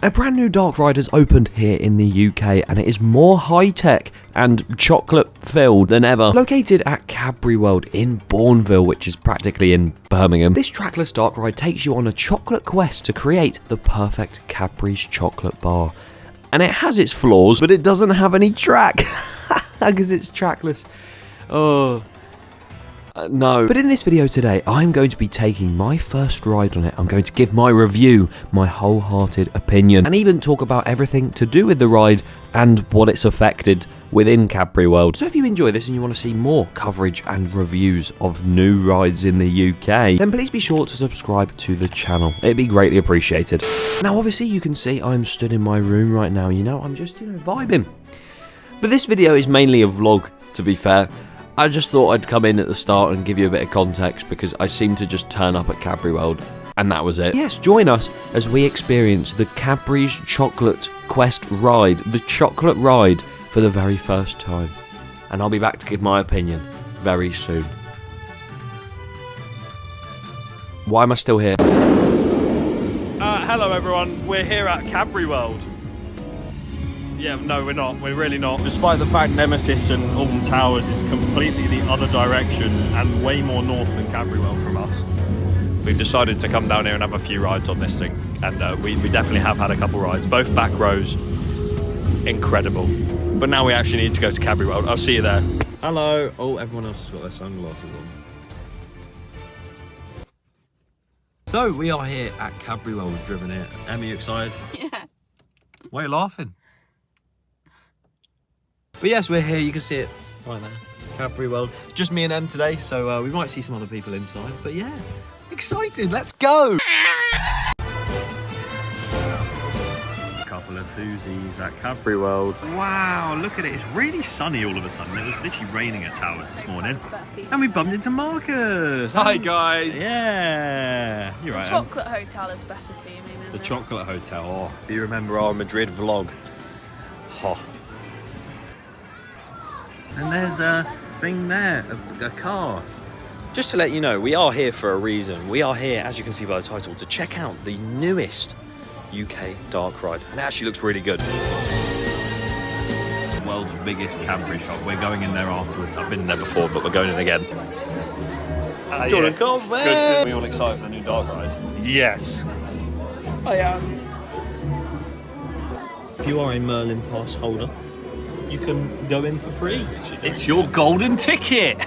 A brand new dark ride has opened here in the UK and it is more high-tech and chocolate-filled than ever. Located at Cadbury World in Bourneville, which is practically in Birmingham, this trackless dark ride takes you on a chocolate quest to create the perfect Cadbury's chocolate bar. And it has its flaws, but it doesn't have any track, because it's trackless. Oh... no. But in this video today, I'm going to be taking my first ride on it. I'm going to give my review, my wholehearted opinion, and even talk about everything to do with the ride and what it's affected within Cadbury World. So if you enjoy this and you want to see more coverage and reviews of new rides in the UK, then please be sure to subscribe to the channel. It'd be greatly appreciated. Now, obviously, you can see I'm stood in my room right now. You know, I'm just, vibing. But this video is mainly a vlog, to be fair. I just thought I'd come in at the start and give you a bit of context because I seemed to just turn up at Cadbury World and that was it. Yes, join us as we experience the Cadbury's Chocolate Quest ride, the chocolate ride for the very first time. And I'll be back to give my opinion very soon. Why am I still here? Hello everyone, we're here at Cadbury World. Yeah, no, we're not. We're really not. Despite the fact Nemesis and Alton Towers is completely the other direction and way more north than Cadbury World from us, we've decided to come down here and have a few rides on this thing. And we definitely have had a couple rides. Both back rows, incredible. But now we actually need to go to Cadbury World. I'll see you there. Hello. Oh, everyone else has got their sunglasses on. So, we are here at Cadbury World. We've driven here. Em, are you excited? Yeah. Why are you laughing? But yes, we're here, you can see it right there, Cadbury World. Just me and Em today, so we might see some other people inside, but yeah, excited, let's go! Couple of floozies at Cadbury World. Wow, look at it, it's really sunny all of a sudden. It was literally raining at Towers this morning. And we bumped into Marcus. Hi guys. Yeah, you're right. The chocolate hotel is better theming than The chocolate hotel, oh. Do you remember our Madrid vlog? Oh. And there's a thing there, a car. Just to let you know, we are here for a reason. We are here, as you can see by the title, to check out the newest UK dark ride. And it actually looks really good. The world's biggest Cadbury shop. We're going in there afterwards. I've been in there before, but we're going in again. Jordan, come on. Are we all excited for the new dark ride? Yes. I am. If you are a Merlin pass holder, you can go in for free. It's your golden ticket.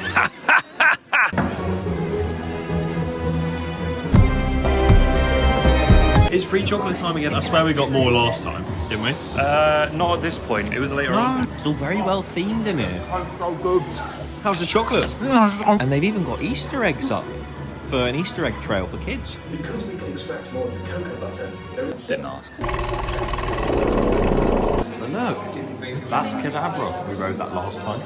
It's free chocolate time again. I swear we got more last time, didn't we? Not at this point. It was later on. It's all very well themed in here. So good. How's the chocolate? And they've even got Easter eggs up for an Easter egg trail for kids. Because we can extract more of the cocoa butter. Didn't ask. But no, that's Cadabra. We rode that last time.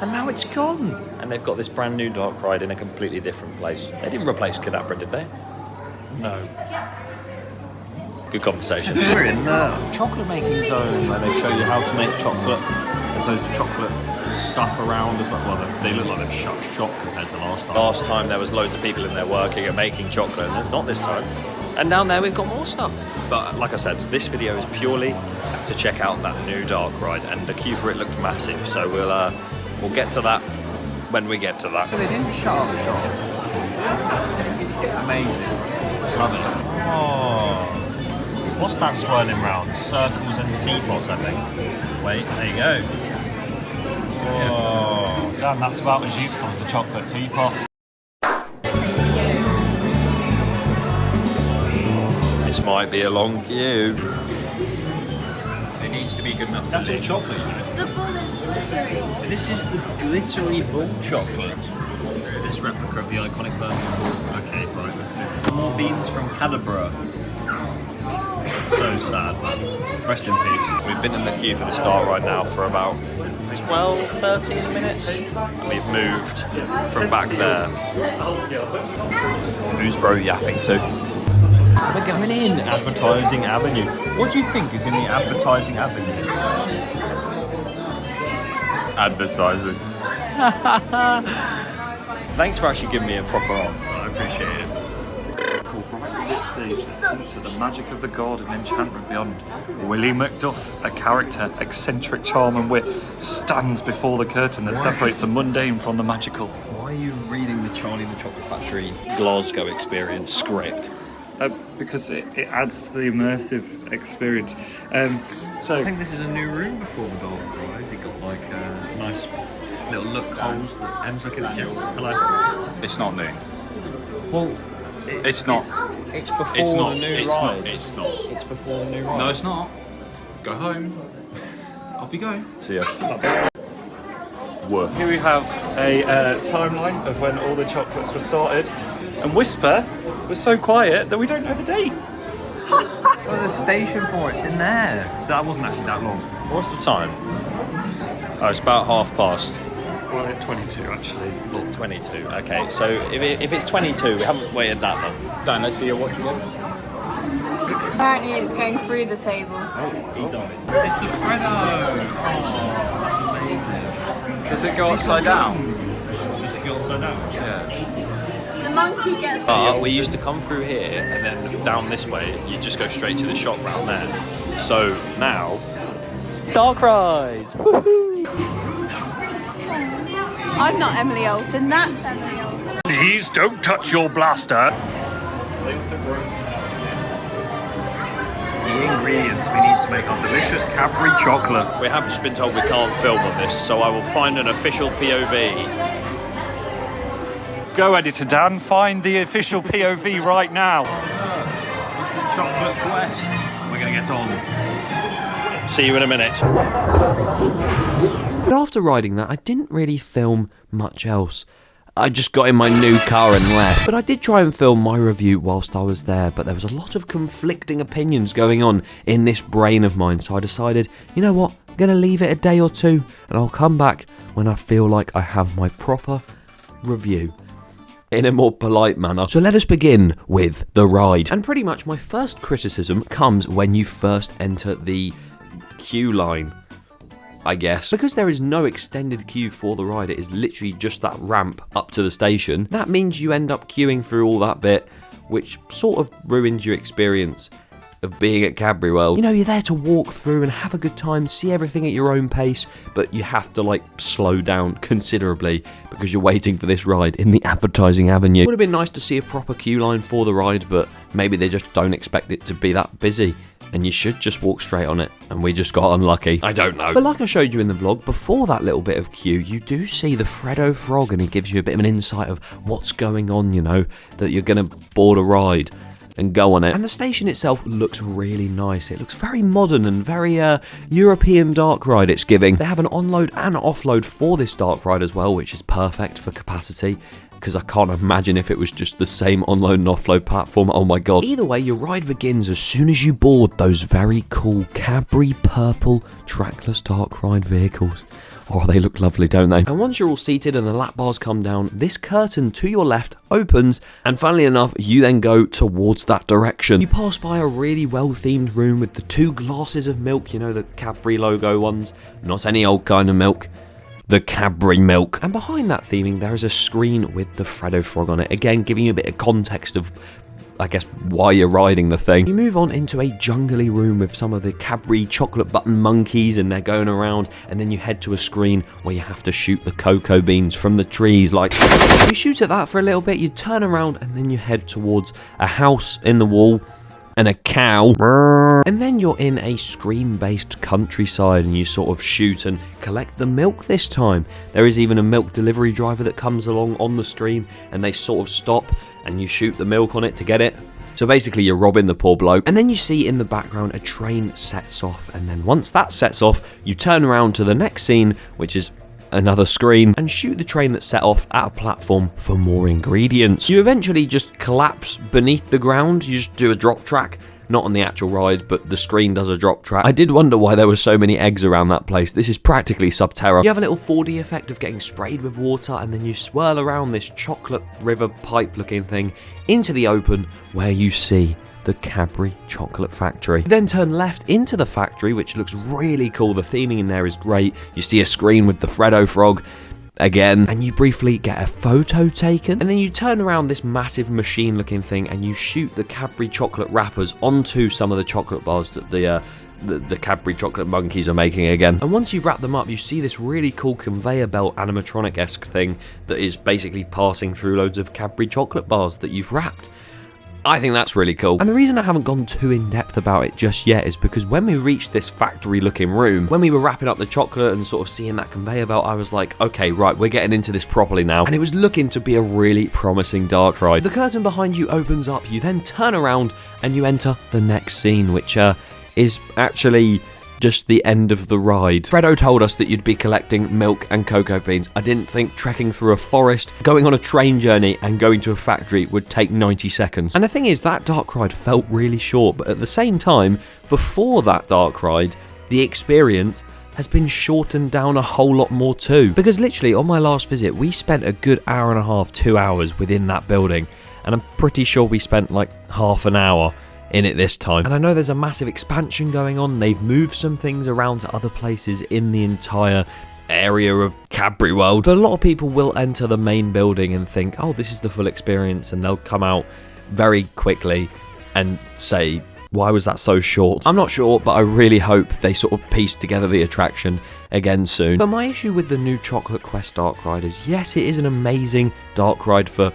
And now it's gone. And they've got this brand new dark ride in a completely different place. They didn't replace Cadabra, did they? No. Good conversation. We're in the chocolate making zone where they show you how to make chocolate. There's loads of chocolate stuff around as well. Well, they look like they've shut shop compared to last time. Last time there was loads of people in there working and making chocolate, and there's not this time. And down there we've got more stuff. But like I said, this video is purely to check out that new dark ride, and the queue for it looked massive. So we'll get to that when we get to that. They didn't shut up the shop. Amazing. Love it. Oh. What's that swirling round? Circles and teapots, I think. Wait, there you go. Oh, damn, that's about as useful as a chocolate teapot. This might be a long queue. It needs to be good enough to That's all chocolate, you know? The bull is glittery. This is the glittery bull chocolate. This replica of the iconic Birmingham bull. Okay, right, let's go. More beans from Cadbury. So sad, man. Rest in peace. We've been in the queue for this dark ride now for about 12, 13 minutes. And we've moved from back there. Who's bro yapping to? We're going in Advertising Avenue. What do you think is in the Advertising Avenue? Advertising. Thanks for actually giving me a proper answer. I appreciate it. Cool. stage into the magic of the god and enchantment beyond. Willie Macduff, a character, eccentric charm and wit, stands before the curtain that separates the mundane from the magical. Why are you reading the Charlie and the Chocolate Factory Glasgow experience script? Because it adds to the immersive experience. So I think this is a new room before the dark ride. You got like nice little lookholes that Em's looking at you. Hello. it's not new. Well, It's not. it's before It's not. the new It's ride. not. It's not. It's before the new ride. No, it's not. Go home. Off you go. See ya. Here we have a timeline of when all the chocolates were started, and Whisper was so quiet that we don't know the date. Well, the station for it's in there. So that wasn't actually that long. What's the time? Oh, it's about 1:30. Well, it's 22 actually. Oh, 22. Okay, so if it's 22, we haven't waited that long. Dan, let's see your watch again. Apparently it's going through the table. He died. It's the Freddo. Oh, that's amazing. Does it go upside down? Does it go upside down? Yeah. The monkey gets But we used to come through here and then down this way, you just go straight to the shop round there. So now, Dark ride. I'm not Emily Alton, that's Emily Alton. please don't touch your blaster. The ingredients we need to make our delicious Cadbury chocolate. We have just been told we can't film on this, so I will find an official POV. Go, Editor Dan, find the official POV right now. It's the chocolate quest. We're gonna get on. See you in a minute. But after riding that, I didn't really film much else. I just got in my new car and left. But I did try and film my review whilst I was there, but there was a lot of conflicting opinions going on in this brain of mine, so I decided, you know what, I'm going to leave it a day or two, and I'll come back when I feel like I have my proper review in a more polite manner. So let us begin with the ride. And pretty much my first criticism comes when you first enter the queue line, I guess. Because there is no extended queue for the ride, it is literally just that ramp up to the station. That means you end up queuing through all that bit, which sort of ruins your experience of being at Cadbury World. You know, you're there to walk through and have a good time, see everything at your own pace, but you have to like slow down considerably because you're waiting for this ride in the advertising avenue. Would have been nice to see a proper queue line for the ride, but maybe they just don't expect it to be that busy. And you should just walk straight on it, and we just got unlucky. I don't know. But like I showed you in the vlog, before that little bit of queue, you do see the Freddo frog, and he gives you a bit of an insight of what's going on, you know, that you're going to board a ride and go on it. And the station itself looks really nice. It looks very modern and very European dark ride it's giving. They have an onload and offload for this dark ride as well, which is perfect for capacity, because I can't imagine if it was just the same onload and offload platform. Oh my god. Either way, your ride begins as soon as you board those very cool Cadbury purple trackless dark ride vehicles. Oh, they look lovely, don't they? And once you're all seated and the lap bars come down, this curtain to your left opens, and funnily enough, you then go towards that direction. You pass by a really well-themed room with the 2 glasses of milk, you know, the Cadbury logo ones, not any old kind of milk. The Cadbury milk. And behind that theming, there is a screen with the Freddo frog on it. Again, giving you a bit of context of, I guess, why you're riding the thing. You move on into a jungly room with some of the Cadbury chocolate button monkeys, and they're going around, and then you head to a screen where you have to shoot the cocoa beans from the trees. Like, you shoot at that for a little bit, you turn around, and then you head towards a house in the wall and a cow, and then you're in a screen-based countryside, and you sort of shoot and collect the milk this time. There is even a milk delivery driver that comes along on the screen, and they sort of stop, and you shoot the milk on it to get it. So basically you're robbing the poor bloke. And then you see in the background a train sets off, and then once that sets off, you turn around to the next scene, which is another screen, and shoot the train that set off at a platform for more ingredients. You eventually just collapse beneath the ground. You just do a drop track, not on the actual ride, but the screen does a drop track. I did wonder why there were so many eggs around that place. This is practically Subterra. You have a little 4D effect of getting sprayed with water, and then you swirl around this chocolate river pipe looking thing into the open where you see the Cadbury Chocolate Factory. You then turn left into the factory, which looks really cool. The theming in there is great. You see a screen with the Freddo frog. again, and you briefly get a photo taken, and then you turn around this massive machine looking thing and you shoot the Cadbury chocolate wrappers onto some of the chocolate bars that the Cadbury chocolate monkeys are making again. And once you wrap them up, you see this really cool conveyor belt animatronic-esque thing that is basically passing through loads of Cadbury chocolate bars that you've wrapped. I think that's really cool. And the reason I haven't gone too in-depth about it just yet is because when we reached this factory-looking room, when we were wrapping up the chocolate and sort of seeing that conveyor belt, I was like, okay, right, we're getting into this properly now. And it was looking to be a really promising dark ride. The curtain behind you opens up, you then turn around and you enter the next scene, which is actually just the end of the ride. Freddo told us that you'd be collecting milk and cocoa beans. I didn't think trekking through a forest, going on a train journey, and going to a factory would take 90 seconds. And the thing is, that dark ride felt really short, but at the same time, before that dark ride, the experience has been shortened down a whole lot more too. Because literally, on my last visit, we spent a good hour and a half, 2 hours within that building, and I'm pretty sure we spent like half an hour in it this time. And I know there's a massive expansion going on. They've moved some things around to other places in the entire area of Cadbury World. But a lot of people will enter the main building and think, oh, this is the full experience, and they'll come out very quickly and say, why was that so short? I'm not sure, but I really hope they sort of piece together the attraction again soon. But my issue with the new Chocolate Quest dark ride is, yes, it is an amazing dark ride for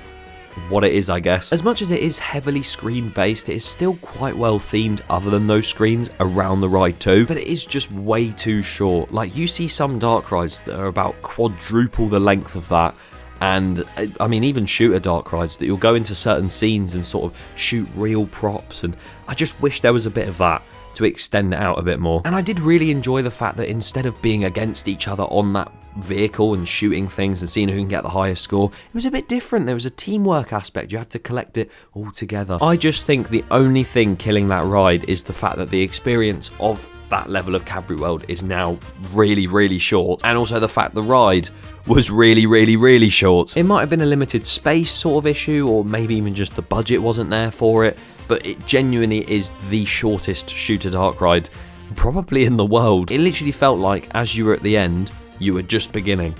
what it is, I guess. As much as it is heavily screen based, it is still quite well themed other than those screens around the ride too, but it is just way too short. Like, you see some dark rides that are about quadruple the length of that, and I mean even shooter dark rides that you'll go into certain scenes and sort of shoot real props, and I just wish there was a bit of that to extend it out a bit more. And I did really enjoy the fact that instead of being against each other on that vehicle and shooting things and seeing who can get the highest score, it was a bit different. There was a teamwork aspect. You had to collect it all together. I just think the only thing killing that ride is the fact that the experience of that level of Cadbury World is now really, really short, and also the fact the ride was really, really, really short. It might have been a limited space sort of issue, or maybe even just the budget wasn't there for it, but it genuinely is the shortest shooter dark ride probably in the world. It literally felt like as you were at the end, you were just beginning,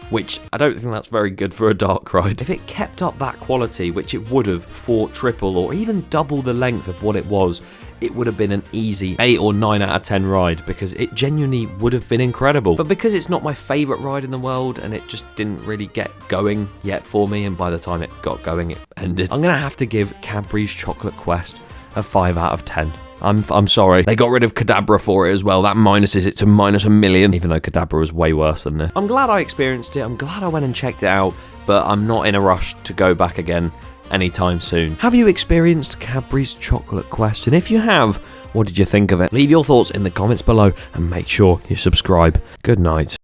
which I don't think that's very good for a dark ride. If it kept up that quality, which it would have for triple or even double the length of what it was, it would have been an easy 8 or 9 out of 10 ride, because it genuinely would have been incredible. But because it's not my favourite ride in the world and it just didn't really get going yet for me, and by the time it got going it ended, I'm going to have to give Cadbury's Chocolate Quest a 5 out of 10. I'm sorry. They got rid of Cadabra for it as well. That minuses it to -1 million, even though Cadabra was way worse than this. I'm glad I experienced it. I'm glad I went and checked it out, but I'm not in a rush to go back again anytime soon. Have you experienced Cadbury's Chocolate Quest? And if you have, what did you think of it? Leave your thoughts in the comments below and make sure you subscribe. Good night.